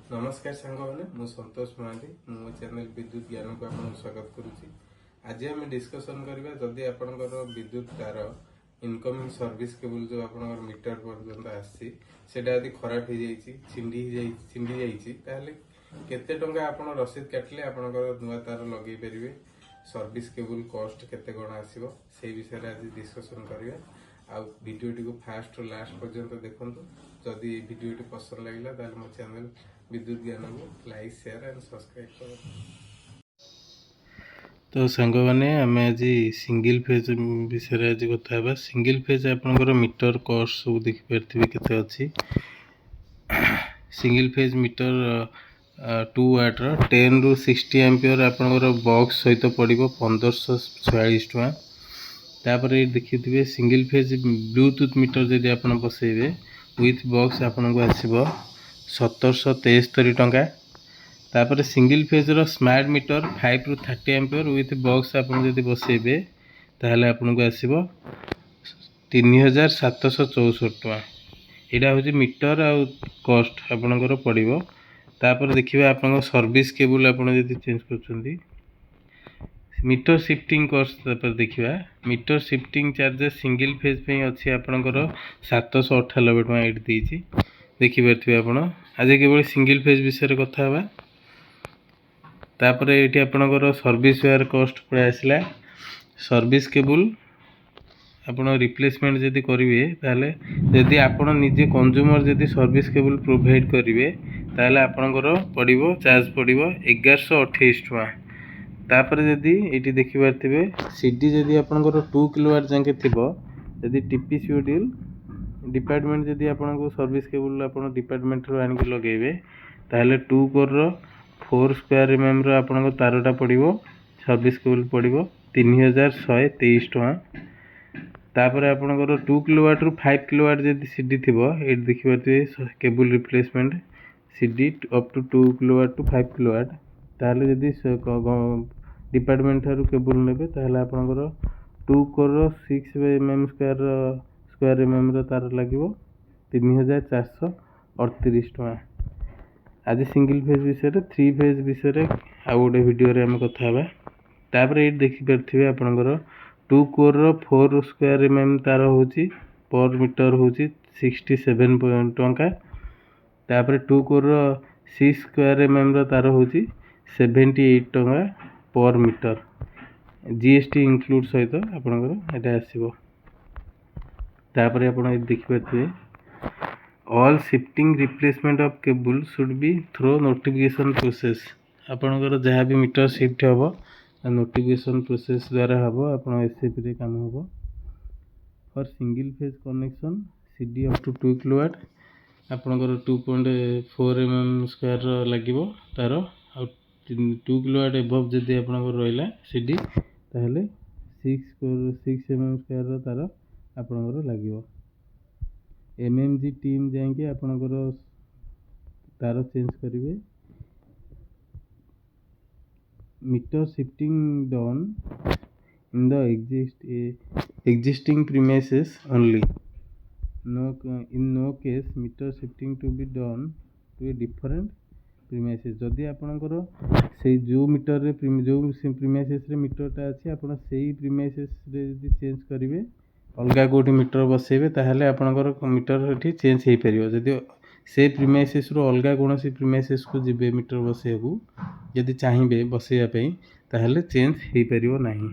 नमस्कार सांग मैंने मु संतोष महांती मो चैनल विद्युत ज्ञान को आपन स्वागत करुच्ची। आज आम डिस्कसन करबा जदि आपनकर विद्युत तार इनकमिंग सर्विस केबल जो आपनकर मीटर पर्यंत आसी सेटा यदि खराब हो जाइए छिंडी जाइए ताहले केते टंका आपन रसीद काटले आपनकर नुआ तार लगे परिवे सर्विस केबल कॉस्ट केते कोन आसीबो से विषय रे आज डिस्कसन करबा। आ वीडियोटी को फास्ट और लास्ट पर्यंत देखंतु। जदि वीडियोटी पसंद लगिला ताहले मो चैनल विद्युत ज्ञान को लाइक शेयर एंड सब्सक्राइब कर। तो सांग मैंने आम आज सिंगल फेज विषय आज कथा। सिंगल फेज आपंकर मीटर कॉस्ट सब देखिपारे केते अच्छी। सिंगल फेज मीटर 2 वाट 10 ରୁ 60 एम्पियर आपंकर बॉक्स सहित पड़ो 1546 टका। तापर देखिए सिंगल फेज ब्लूटूथ मीटर जदि आप बसैबे विथ बॉक्स आपन को आसब 1773 टका। तापर सिंगल फेज रो स्मार्ट मीटर 5 ରୁ 30 एम्पियर विथ बॉक्स आपन जदि बसैबे ताहले आपन को आसब 3764 टका। यहाँ हूँ मीटर आ कॉस्ट आपनकर पड़ो। तापर देखिए आपन सर्विस केबल आपन जदि चेंज कर मीटर शिफ्टिंग कॉस्ट देखा। Meter shifting charges single phase पे अच्छी आपनकर 798 टका ये देती देखिपारे आप। आज केवल सिंगल फेज विषय कथा हुआ। तापर ये आपनकर सर्विस वेयर कॉस्ट पड़े आसला। सर्विस केबल आपन रिप्लेसमेंट जदि करेंगे ताहले जदि आपन निजे कंज्यूमर जदि सर्विस केबल प्रोवाइड करेंगे ताहले आपनकर पड़ो चार्ज पड़ो 1128 टका। तापर जदि ये देखिपारे सीडी जदि आपनकर 2 किलोवाट जाके थिबो जदि टीपीसीओडीएल डिपार्टमेंट जदि आपनको सर्विस केबल आपन डिपार्टमेंट रो आनिक लगेबे ताहले 2 कोर रो 4 स्क्वायर एमएम रो आपनको तारटा पड़ो सर्विस केबल पड़ो 3123 टका। तापर आपनकर 2 किलोवाट रू 5 किलोवाट जदि सीडी थिबो ये देखिपारे cable replacement CD up to 2 kilowatt to 5 kilowatt ताहले जदि डिपार्टमेंट ठारू केबल नेबे ताहले आपनकर 2 कोर 6 एमएम स्क्वायर एमएम रो तार लागिवो 3438 टका। आज सिंगल फेज विषय 3 फेज विषय आ गोटे वीडियो रे हम कथा हबा। तापर ये देखिपारे आपनकर 2 कोर 4 स्क्वायर एमएम तार होची पर मीटर होची 67 टका। तापर 2 कोर 6 स्क्वायर एमएम रो तार होची 78 टका पर मीटर जीएसटी इंक्लूड सहित आपनकर एटा आसीबो। तापर आपण देखिपारे all shifting replacement of cable should be through notification process. आपनकर जहाँ भी मीटर शिफ्ट हम नोटिफिकेशन प्रोसेस द्वारा हम आप एसएपी रे काम हम। For single phase connection CD up to 2 kilowatt आपनकर 2.4 एमएम स्क्वायर लागिवो तार 2 किलोवाट एबव जदि आपनकर रहिला सीडी ताहले 6 एमएम स्क्वायर तार आपनकर लागिवो। एमएमजी टीम जाके आपनकर तार चेंज करिवे। Meter shifting done in the existing premises only. In no case meter shifting to be done to a different premises. जदि आपनकर से जो मीटर रे जो प्रीमाइसेस रे मीटरटा अच्छी आपन से प्रीमाइसेस रे जदि चेंज करेंगे अलग कोटी मीटर बसैबे ताहले आपनकर मीटर एठी चेंज हो पारिबो। जदि से प्रीमाइसेस रो अलग कौन प्रीमाइसेस को जिबे मीटर बसैबू जदि चाहिए बसैया ताहले चेंज हो पारिबो नाही।